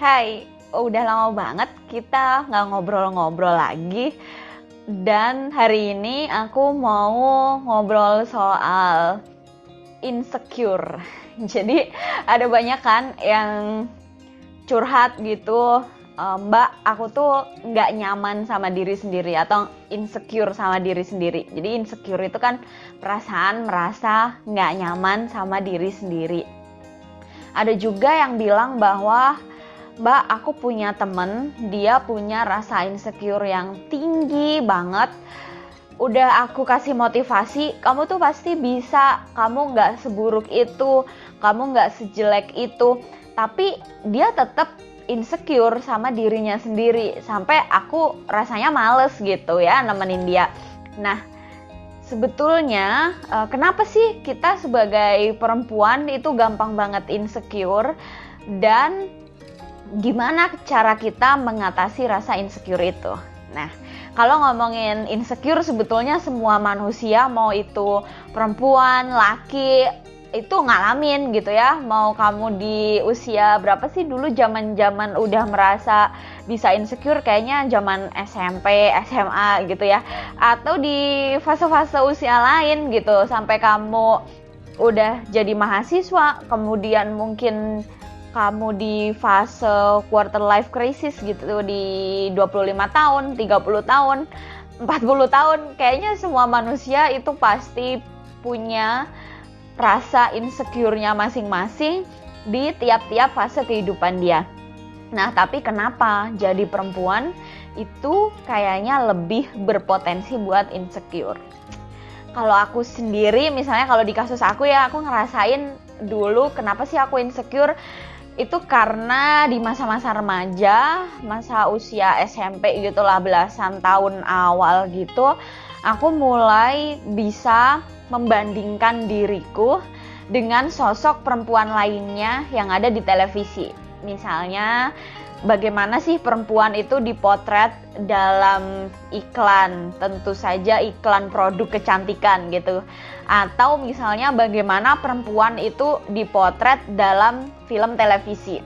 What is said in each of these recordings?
Hai, udah lama banget kita nggak ngobrol-ngobrol lagi. Dan hari ini aku mau ngobrol soal insecure. Jadi ada banyak kan yang curhat gitu, Mbak, aku tuh nggak nyaman sama diri sendiri atau insecure sama diri sendiri. Jadi insecure itu kan perasaan merasa nggak nyaman sama diri sendiri. Ada juga yang bilang bahwa Mbak, aku punya temen, dia punya rasa insecure yang tinggi banget. Udah aku kasih motivasi, kamu tuh pasti bisa, kamu gak seburuk itu, kamu gak sejelek itu. Tapi dia tetap insecure sama dirinya sendiri, sampai aku rasanya males gitu ya nemenin dia. Nah, sebetulnya kenapa sih kita sebagai perempuan itu gampang banget insecure, dan gimana cara kita mengatasi rasa insecure itu? Nah, kalau ngomongin insecure, sebetulnya semua manusia, mau itu perempuan, laki, itu ngalamin gitu ya. Mau kamu di usia berapa sih, dulu zaman udah merasa bisa insecure kayaknya zaman SMP, SMA gitu ya. Atau di fase-fase usia lain gitu, sampai kamu udah jadi mahasiswa, kemudian mungkin kamu di fase quarter life crisis gitu di 25 tahun, 30 tahun, 40 tahun, kayaknya semua manusia itu pasti punya rasa insecure-nya masing-masing di tiap-tiap fase kehidupan dia. Nah, tapi kenapa jadi perempuan itu kayaknya lebih berpotensi buat insecure? Kalau aku sendiri, misalnya kalau di kasus aku ya, aku ngerasain dulu kenapa sih aku insecure. Itu karena di masa-masa remaja, masa usia SMP gitulah, belasan tahun awal gitu, aku mulai bisa membandingkan diriku dengan sosok perempuan lainnya yang ada di televisi. Misalnya, bagaimana sih perempuan itu dipotret dalam iklan, tentu saja iklan produk kecantikan gitu. Atau misalnya bagaimana perempuan itu dipotret dalam film televisi.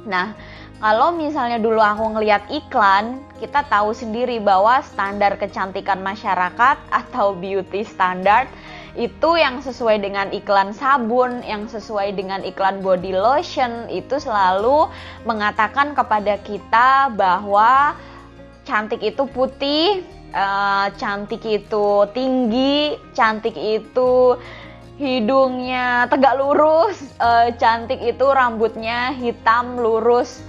Nah, kalau misalnya dulu aku ngelihat iklan, kita tahu sendiri bahwa standar kecantikan masyarakat atau beauty standard itu yang sesuai dengan iklan sabun, yang sesuai dengan iklan body lotion, itu selalu mengatakan kepada kita bahwa cantik itu putih, cantik itu tinggi, cantik itu hidungnya tegak lurus, cantik itu rambutnya hitam lurus,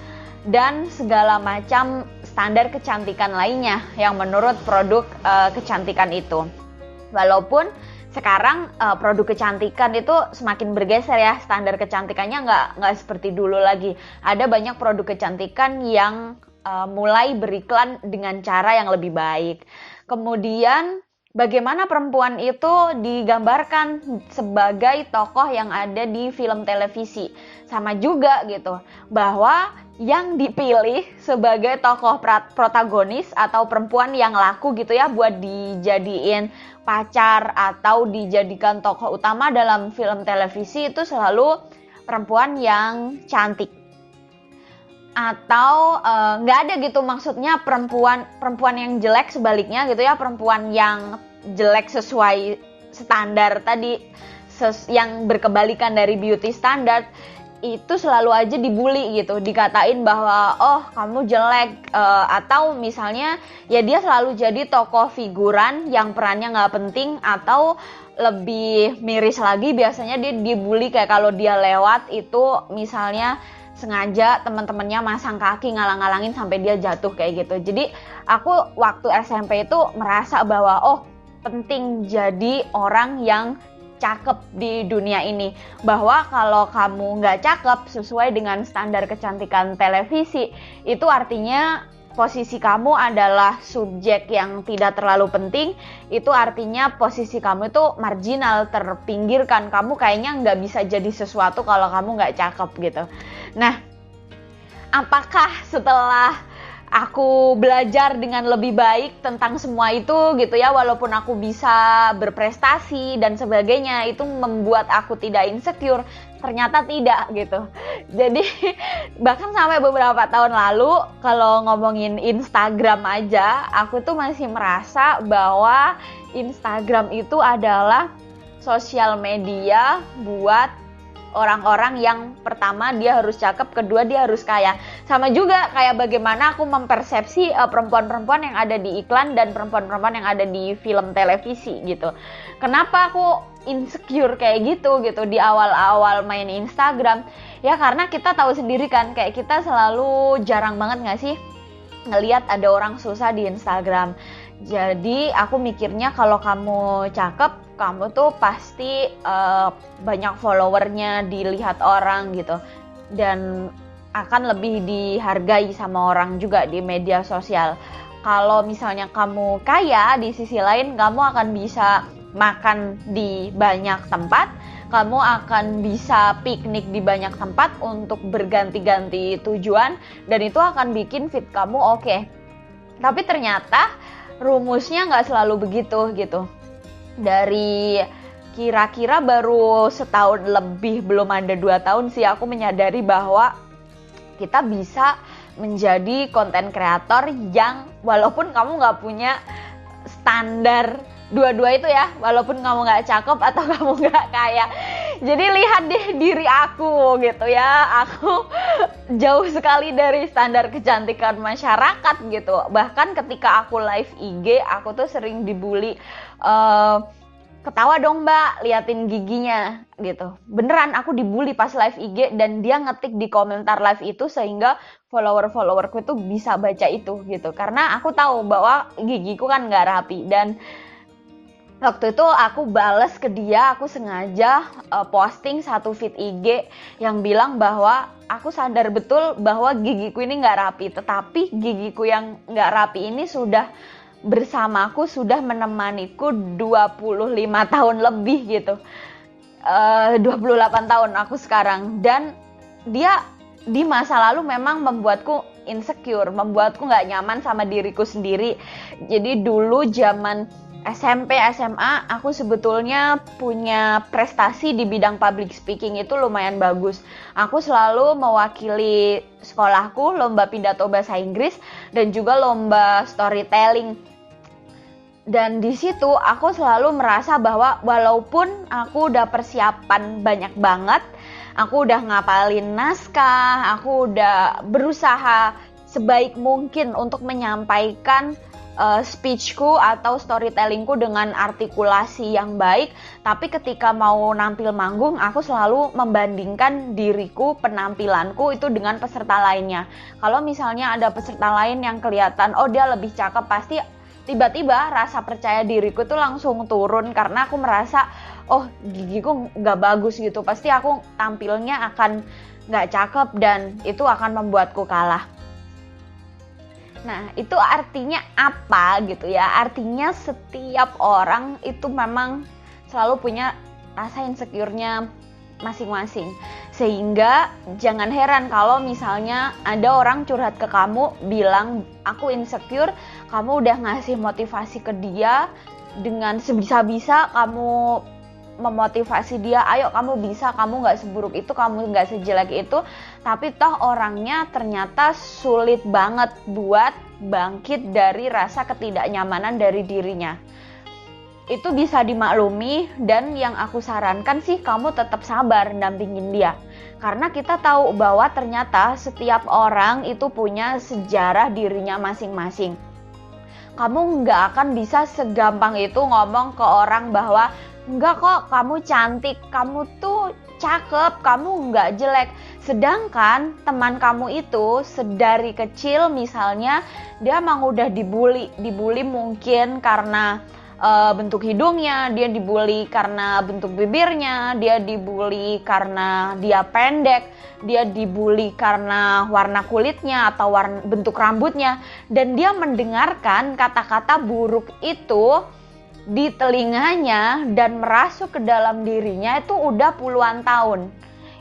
dan segala macam standar kecantikan lainnya yang menurut produk kecantikan itu. Walaupun sekarang produk kecantikan itu semakin bergeser ya, standar kecantikannya nggak seperti dulu lagi. Ada banyak produk kecantikan yang mulai beriklan dengan cara yang lebih baik. Kemudian bagaimana perempuan itu digambarkan sebagai tokoh yang ada di film televisi. Sama juga gitu, bahwa yang dipilih sebagai tokoh protagonis atau perempuan yang laku gitu ya buat dijadiin pacar atau dijadikan tokoh utama dalam film televisi itu selalu perempuan yang cantik. Atau nggak ada gitu, maksudnya perempuan yang jelek sebaliknya gitu ya, perempuan yang jelek sesuai standar tadi, yang berkebalikan dari beauty standard, itu selalu aja dibully gitu, dikatain bahwa oh kamu jelek, atau misalnya ya dia selalu jadi tokoh figuran yang perannya nggak penting, atau lebih miris lagi biasanya dia dibully kayak kalau dia lewat itu misalnya sengaja teman-temannya masang kaki ngalang-ngalangin sampai dia jatuh kayak gitu. Jadi aku waktu SMP itu merasa bahwa oh penting jadi orang yang cakep di dunia ini, bahwa kalau kamu nggak cakep sesuai dengan standar kecantikan televisi, itu artinya posisi kamu adalah subjek yang tidak terlalu penting, itu artinya posisi kamu itu marginal, terpinggirkan, kamu kayaknya nggak bisa jadi sesuatu kalau kamu nggak cakep gitu. Nah, apakah setelah aku belajar dengan lebih baik tentang semua itu gitu ya, walaupun aku bisa berprestasi dan sebagainya, itu membuat aku tidak insecure? ternyata tidak gitu. Jadi bahkan sampai beberapa tahun lalu kalau ngomongin Instagram aja, aku tuh masih merasa bahwa Instagram itu adalah sosial media buat orang-orang yang pertama dia harus cakep, kedua dia harus kaya. Sama juga kayak bagaimana aku mempersepsi perempuan-perempuan yang ada di iklan dan perempuan-perempuan yang ada di film televisi gitu. Kenapa aku insecure kayak gitu di awal-awal main Instagram? Ya karena kita tahu sendiri kan, kayak kita selalu jarang banget gak sih ngelihat ada orang susah di Instagram. Jadi aku mikirnya kalau kamu cakep, kamu tuh pasti banyak followernya, dilihat orang gitu, dan akan lebih dihargai sama orang juga di media sosial. Kalau misalnya kamu kaya, di sisi lain kamu akan bisa makan di banyak tempat, kamu akan bisa piknik di banyak tempat untuk berganti-ganti tujuan, dan itu akan bikin fit kamu oke. Tapi ternyata rumusnya nggak selalu begitu gitu. Dari kira-kira baru setahun lebih, belum ada 2 tahun sih, aku menyadari bahwa kita bisa menjadi konten kreator yang walaupun kamu nggak punya standar dua-dua itu ya, walaupun kamu nggak cakep atau kamu nggak kaya. Jadi lihat deh diri aku gitu ya, aku jauh sekali dari standar kecantikan masyarakat gitu. Bahkan ketika aku live IG, aku tuh sering dibully, ketawa dong mbak, liatin giginya gitu. Beneran aku dibully pas live IG, dan dia ngetik di komentar live itu sehingga followerku itu bisa baca itu gitu. Karena aku tahu bahwa gigiku kan nggak rapi, dan waktu itu aku bales ke dia, aku sengaja posting satu feed IG yang bilang bahwa aku sadar betul bahwa gigiku ini nggak rapi, tetapi gigiku yang nggak rapi ini sudah bersamaku, sudah menemaniku 25 tahun lebih gitu. 28 tahun aku sekarang, dan dia di masa lalu memang membuatku insecure, membuatku nggak nyaman sama diriku sendiri. Jadi dulu zaman SMP, SMA, aku sebetulnya punya prestasi di bidang public speaking itu lumayan bagus. Aku selalu mewakili sekolahku lomba pidato bahasa Inggris dan juga lomba storytelling. Dan di situ aku selalu merasa bahwa walaupun aku udah persiapan banyak banget, aku udah ngapalin naskah, aku udah berusaha sebaik mungkin untuk menyampaikan speechku atau storytellingku dengan artikulasi yang baik, tapi ketika mau nampil manggung, aku selalu membandingkan diriku, penampilanku itu dengan peserta lainnya. Kalau misalnya ada peserta lain yang kelihatan, oh dia lebih cakep, pasti tiba-tiba rasa percaya diriku tuh langsung turun, karena aku merasa, oh gigiku nggak bagus gitu, pasti aku tampilnya akan nggak cakep dan itu akan membuatku kalah. Nah, itu artinya apa gitu ya? Artinya setiap orang itu memang selalu punya rasa insecure-nya masing-masing. Sehingga jangan heran kalau misalnya ada orang curhat ke kamu bilang aku insecure, kamu udah ngasih motivasi ke dia dengan sebisa-bisa kamu memotivasi dia, ayo kamu bisa, kamu gak seburuk itu, kamu gak sejelek itu, tapi toh orangnya ternyata sulit banget buat bangkit dari rasa ketidaknyamanan dari dirinya. Itu bisa dimaklumi, dan yang aku sarankan sih kamu tetap sabar dampingin dia. Karena kita tahu bahwa ternyata setiap orang itu punya sejarah dirinya masing-masing. Kamu gak akan bisa segampang itu ngomong ke orang bahwa enggak kok, kamu cantik, kamu tuh cakep, kamu enggak jelek. Sedangkan teman kamu itu sedari kecil misalnya dia emang udah dibully mungkin karena bentuk hidungnya, dia dibully karena bentuk bibirnya, dia dibully karena dia pendek, dia dibully karena warna kulitnya atau bentuk rambutnya, dan dia mendengarkan kata-kata buruk itu di telinganya dan merasuk ke dalam dirinya itu udah puluhan tahun.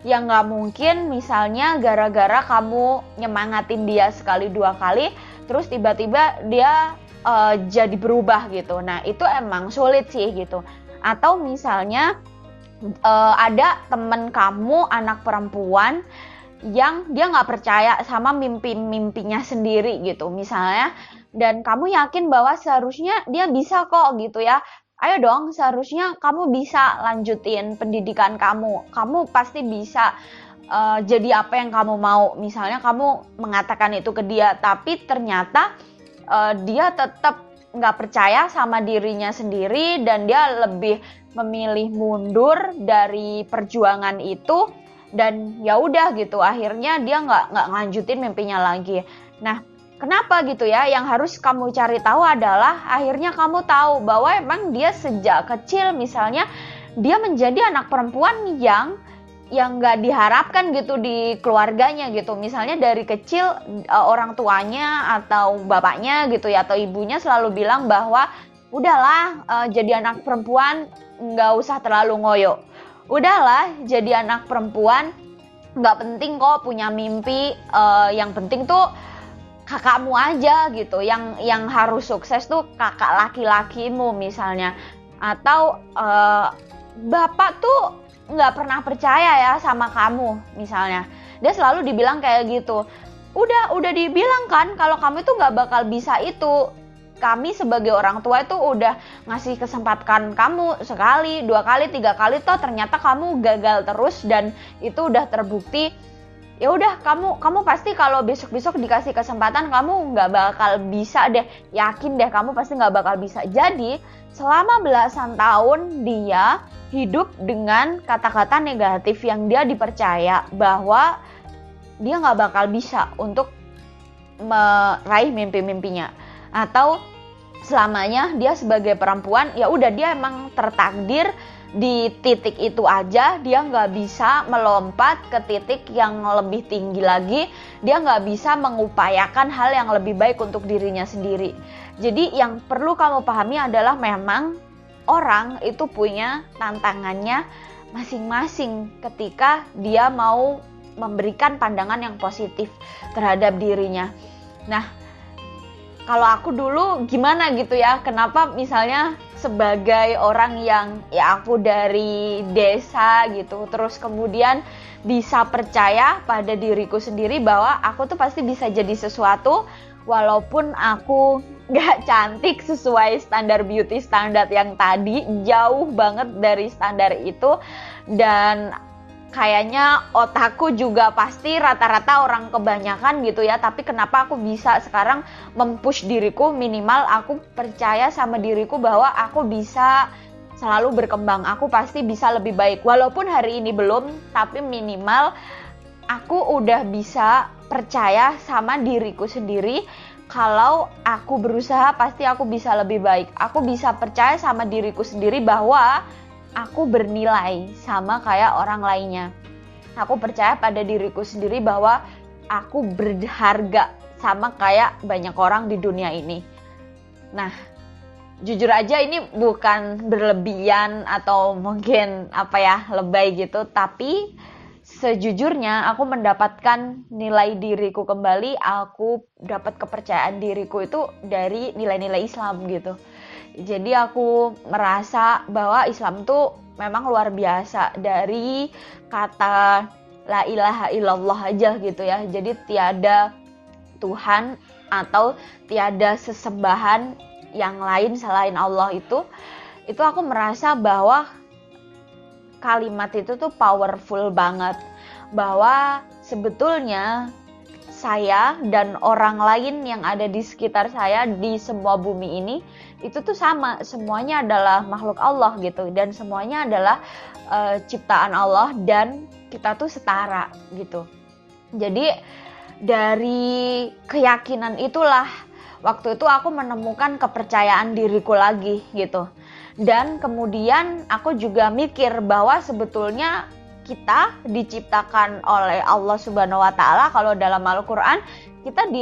Yang gak mungkin misalnya gara-gara kamu nyemangatin dia sekali dua kali terus tiba-tiba dia jadi berubah gitu. Nah itu emang sulit sih gitu. Atau misalnya ada temen kamu anak perempuan yang dia nggak percaya sama mimpi-mimpinya sendiri gitu misalnya, dan kamu yakin bahwa seharusnya dia bisa kok gitu ya. Ayo dong, seharusnya kamu bisa lanjutin pendidikan kamu. Kamu pasti bisa jadi apa yang kamu mau. Misalnya kamu mengatakan itu ke dia, tapi ternyata dia tetap nggak percaya sama dirinya sendiri dan dia lebih memilih mundur dari perjuangan itu, dan ya udah gitu, akhirnya dia nggak lanjutin mimpinya lagi. Nah, kenapa gitu ya? Yang harus kamu cari tahu adalah akhirnya kamu tahu bahwa emang dia sejak kecil misalnya dia menjadi anak perempuan yang nggak diharapkan gitu di keluarganya gitu. Misalnya dari kecil orang tuanya atau bapaknya gitu ya atau ibunya selalu bilang bahwa udahlah, jadi anak perempuan nggak usah terlalu ngoyo. Udahlah, jadi anak perempuan nggak penting kok punya mimpi, yang penting tuh kakakmu aja gitu. Yang harus sukses tuh kakak laki-lakimu misalnya. Atau bapak tuh nggak pernah percaya ya sama kamu misalnya. Dia selalu dibilang kayak gitu. Udah dibilang kan kalau kamu itu nggak bakal bisa itu. Kami sebagai orang tua itu udah ngasih kesempatan kamu sekali, 2 kali, 3 kali, toh ternyata kamu gagal terus dan itu udah terbukti. Ya udah, kamu pasti kalau besok-besok dikasih kesempatan kamu nggak bakal bisa deh, yakin deh kamu pasti nggak bakal bisa. Jadi selama belasan tahun dia hidup dengan kata-kata negatif yang dia dipercaya bahwa dia nggak bakal bisa untuk meraih mimpi-mimpinya, atau selamanya dia sebagai perempuan ya udah dia emang tertakdir di titik itu aja, dia nggak bisa melompat ke titik yang lebih tinggi lagi, dia nggak bisa mengupayakan hal yang lebih baik untuk dirinya sendiri. Jadi yang perlu kamu pahami adalah memang orang itu punya tantangannya masing-masing ketika dia mau memberikan pandangan yang positif terhadap dirinya. Nah, kalau aku dulu gimana gitu ya, kenapa misalnya sebagai orang yang ya aku dari desa gitu, terus kemudian bisa percaya pada diriku sendiri bahwa aku tuh pasti bisa jadi sesuatu walaupun aku gak cantik sesuai standar beauty standar yang tadi, jauh banget dari standar itu, dan kayaknya otakku juga pasti rata-rata orang kebanyakan gitu ya, tapi kenapa aku bisa sekarang mempush diriku, minimal aku percaya sama diriku bahwa aku bisa selalu berkembang, aku pasti bisa lebih baik, walaupun hari ini belum, tapi minimal aku udah bisa percaya sama diriku sendiri. Kalau aku berusaha pasti aku bisa lebih baik, aku bisa percaya sama diriku sendiri bahwa aku bernilai sama kayak orang lainnya. Aku percaya pada diriku sendiri bahwa aku berharga sama kayak banyak orang di dunia ini. Nah, jujur aja ini bukan berlebihan atau mungkin lebay gitu, tapi sejujurnya aku mendapatkan nilai diriku kembali, aku dapat kepercayaan diriku itu dari nilai-nilai Islam gitu. Jadi aku merasa bahwa Islam tuh memang luar biasa, dari kata la ilaha illallah aja gitu ya. Jadi tiada Tuhan atau tiada sesembahan yang lain selain Allah, itu aku merasa bahwa kalimat itu tuh powerful banget, bahwa sebetulnya saya dan orang lain yang ada di sekitar saya di semua bumi ini itu tuh sama, semuanya adalah makhluk Allah gitu, dan semuanya adalah ciptaan Allah dan kita tuh setara gitu. Jadi dari keyakinan itulah waktu itu aku menemukan kepercayaan diriku lagi gitu. Dan kemudian aku juga mikir bahwa sebetulnya kita diciptakan oleh Allah Subhanahu wa Ta'ala. Kalau dalam Al-Quran kita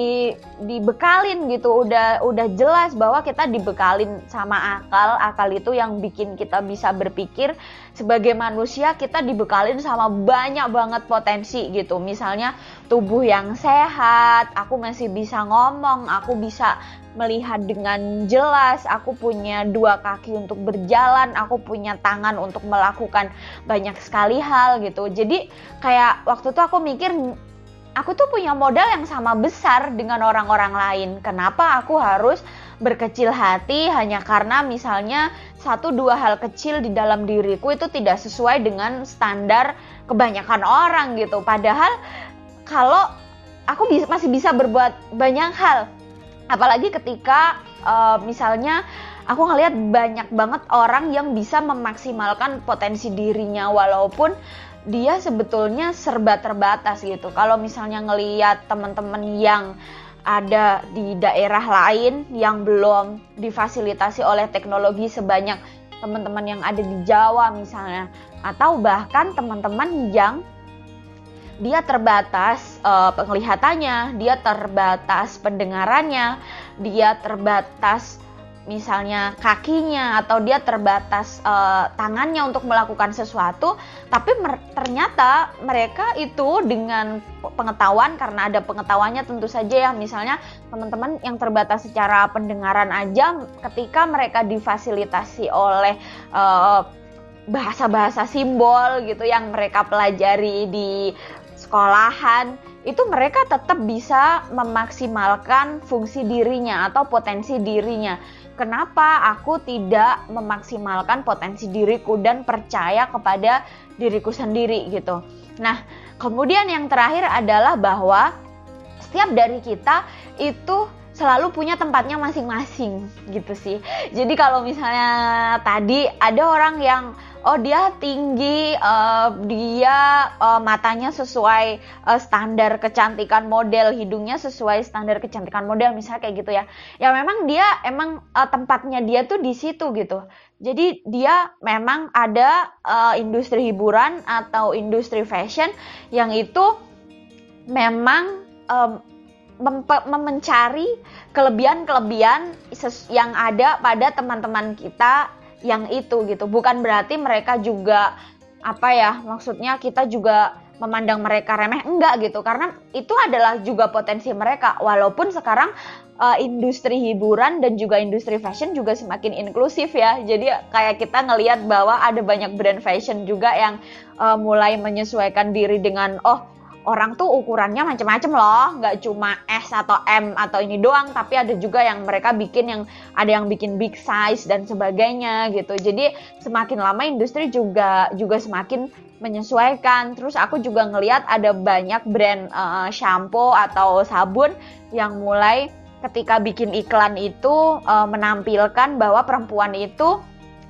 dibekalin gitu, udah jelas bahwa kita dibekalin sama akal itu yang bikin kita bisa berpikir. Sebagai manusia kita dibekalin sama banyak banget potensi gitu, misalnya tubuh yang sehat, aku masih bisa ngomong, aku bisa melihat dengan jelas, aku punya 2 kaki untuk berjalan, aku punya tangan untuk melakukan banyak sekali hal gitu. Jadi kayak waktu itu aku mikir, aku tuh punya modal yang sama besar dengan orang-orang lain. Kenapa aku harus berkecil hati hanya karena misalnya 1-2 hal kecil di dalam diriku itu tidak sesuai dengan standar kebanyakan orang gitu. Padahal kalau aku masih bisa berbuat banyak hal, apalagi ketika misalnya aku ngelihat banyak banget orang yang bisa memaksimalkan potensi dirinya walaupun dia sebetulnya serba terbatas gitu. Kalau misalnya ngelihat teman-teman yang ada di daerah lain yang belum difasilitasi oleh teknologi sebanyak teman-teman yang ada di Jawa misalnya, atau bahkan teman-teman yang dia terbatas penglihatannya, dia terbatas pendengarannya, dia terbatas misalnya kakinya, atau dia terbatas tangannya untuk melakukan sesuatu, tapi ternyata mereka itu dengan pengetahuan, karena ada pengetahuannya tentu saja ya, misalnya teman-teman yang terbatas secara pendengaran aja, ketika mereka difasilitasi oleh bahasa-bahasa simbol gitu yang mereka pelajari di sekolahan, itu mereka tetap bisa memaksimalkan fungsi dirinya atau potensi dirinya. Kenapa aku tidak memaksimalkan potensi diriku dan percaya kepada diriku sendiri gitu. Nah, kemudian yang terakhir adalah bahwa setiap dari kita itu selalu punya tempatnya masing-masing gitu sih. Jadi kalau misalnya tadi ada orang yang dia tinggi, dia matanya sesuai standar kecantikan model, hidungnya sesuai standar kecantikan model misalnya kayak gitu ya. Ya memang dia tempatnya dia tuh di situ gitu. Jadi dia memang ada industri hiburan atau industri fashion yang itu memang mencari kelebihan-kelebihan yang ada pada teman-teman kita yang itu gitu. Bukan berarti mereka juga maksudnya kita juga memandang mereka remeh, enggak gitu, karena itu adalah juga potensi mereka. Walaupun sekarang industri hiburan dan juga industri fashion juga semakin inklusif ya. Jadi kayak kita ngelihat bahwa ada banyak brand fashion juga yang mulai menyesuaikan diri dengan orang tuh ukurannya macam-macam loh, nggak cuma S atau M atau ini doang, tapi ada juga yang mereka bikin ada yang bikin big size dan sebagainya gitu. Jadi semakin lama industri juga semakin menyesuaikan. Terus aku juga ngelihat ada banyak brand shampoo atau sabun yang mulai ketika bikin iklan itu menampilkan bahwa perempuan itu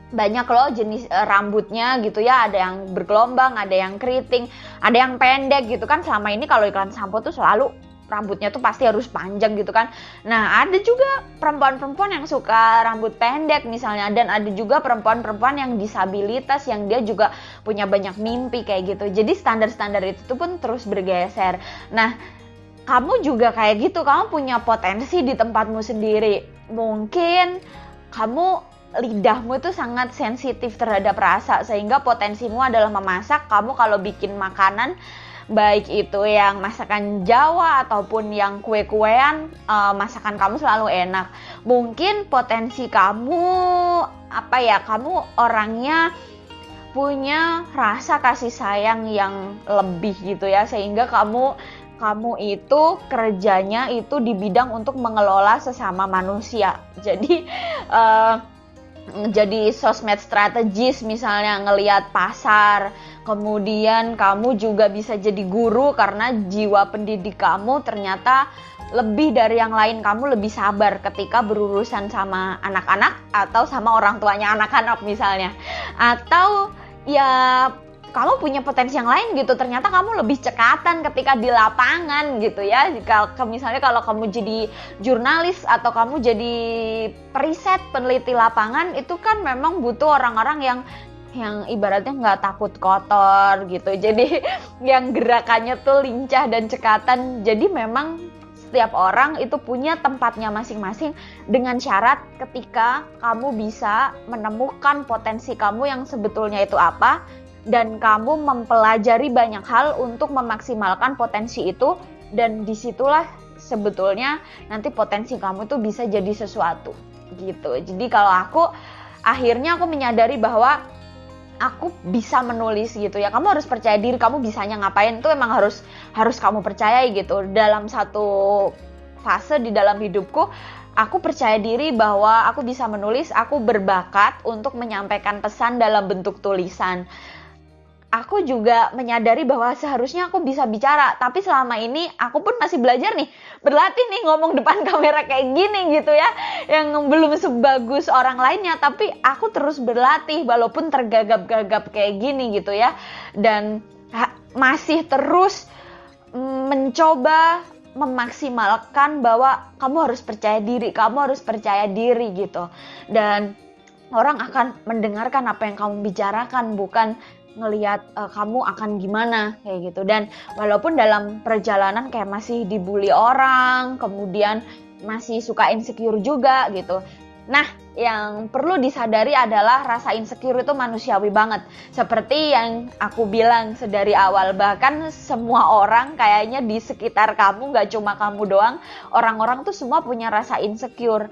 banyak loh jenis rambutnya gitu ya, ada yang bergelombang, ada yang keriting, ada yang pendek gitu kan. Selama ini kalau iklan sampo tuh selalu rambutnya tuh pasti harus panjang gitu kan. Nah ada juga perempuan-perempuan yang suka rambut pendek misalnya, dan ada juga perempuan-perempuan yang disabilitas yang dia juga punya banyak mimpi kayak gitu. Jadi standar-standar itu tuh pun terus bergeser. Nah kamu juga kayak gitu, kamu punya potensi di tempatmu sendiri. Mungkin kamu lidahmu itu sangat sensitif terhadap rasa, sehingga potensimu adalah memasak. Kamu kalau bikin makanan, baik itu yang masakan Jawa ataupun yang kue-kuean, masakan kamu selalu enak. Mungkin potensi kamu kamu orangnya punya rasa kasih sayang yang lebih gitu ya, sehingga kamu itu kerjanya itu di bidang untuk mengelola sesama manusia. Jadi sosmed strategis misalnya, ngelihat pasar. Kemudian kamu juga bisa jadi guru karena jiwa pendidik kamu ternyata lebih dari yang lain. Kamu lebih sabar ketika berurusan sama anak-anak atau sama orang tuanya anak-anak misalnya. Atau ya kamu punya potensi yang lain gitu, ternyata kamu lebih cekatan ketika di lapangan gitu ya. Misalnya kalau kamu jadi jurnalis atau kamu jadi periset, peneliti lapangan, itu kan memang butuh orang-orang yang ibaratnya nggak takut kotor gitu. Jadi yang gerakannya tuh lincah dan cekatan. Jadi memang setiap orang itu punya tempatnya masing-masing, dengan syarat ketika kamu bisa menemukan potensi kamu yang sebetulnya itu apa, dan kamu mempelajari banyak hal untuk memaksimalkan potensi itu, dan disitulah sebetulnya nanti potensi kamu tuh bisa jadi sesuatu gitu. Jadi kalau akhirnya aku menyadari bahwa aku bisa menulis gitu ya. Kamu harus percaya diri, kamu bisanya ngapain itu emang harus kamu percayai gitu. Dalam satu fase di dalam hidupku, aku percaya diri bahwa aku bisa menulis, aku berbakat untuk menyampaikan pesan dalam bentuk tulisan. Aku juga menyadari bahwa seharusnya aku bisa bicara, tapi selama ini aku pun masih belajar nih, berlatih nih ngomong depan kamera kayak gini gitu ya, yang belum sebagus orang lainnya, tapi aku terus berlatih walaupun tergagap-gagap kayak gini gitu ya, dan masih terus mencoba memaksimalkan bahwa kamu harus percaya diri gitu, dan orang akan mendengarkan apa yang kamu bicarakan, bukan ngelihat kamu akan gimana kayak gitu. Dan walaupun dalam perjalanan kayak masih dibully orang, kemudian masih suka insecure juga gitu. Nah, yang perlu disadari adalah rasa insecure itu manusiawi banget. Seperti yang aku bilang sedari awal, bahkan semua orang kayaknya di sekitar kamu, gak cuma kamu doang, orang-orang tuh semua punya rasa insecure.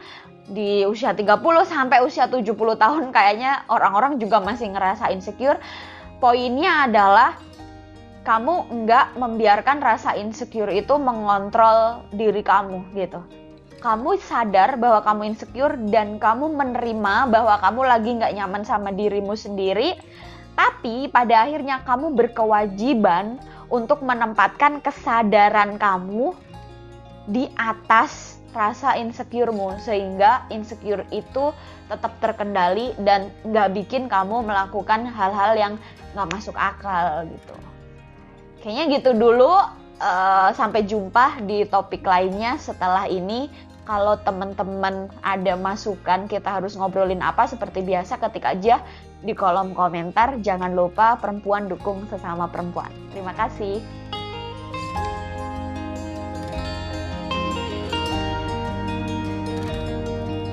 Di usia 30 sampai usia 70 tahun kayaknya orang-orang juga masih ngerasa insecure. Poinnya adalah kamu nggak membiarkan rasa insecure itu mengontrol diri kamu gitu. Kamu sadar bahwa kamu insecure dan kamu menerima bahwa kamu lagi nggak nyaman sama dirimu sendiri. Tapi pada akhirnya kamu berkewajiban untuk menempatkan kesadaran kamu di atas rasa insecure-mu, sehingga insecure itu tetap terkendali dan nggak bikin kamu melakukan hal-hal yang nggak masuk akal gitu. Kayaknya gitu dulu. Sampai jumpa di topik lainnya setelah ini. Kalau teman-teman ada masukan kita harus ngobrolin apa, seperti biasa ketik aja di kolom komentar. Jangan lupa perempuan dukung sesama perempuan. Terima kasih.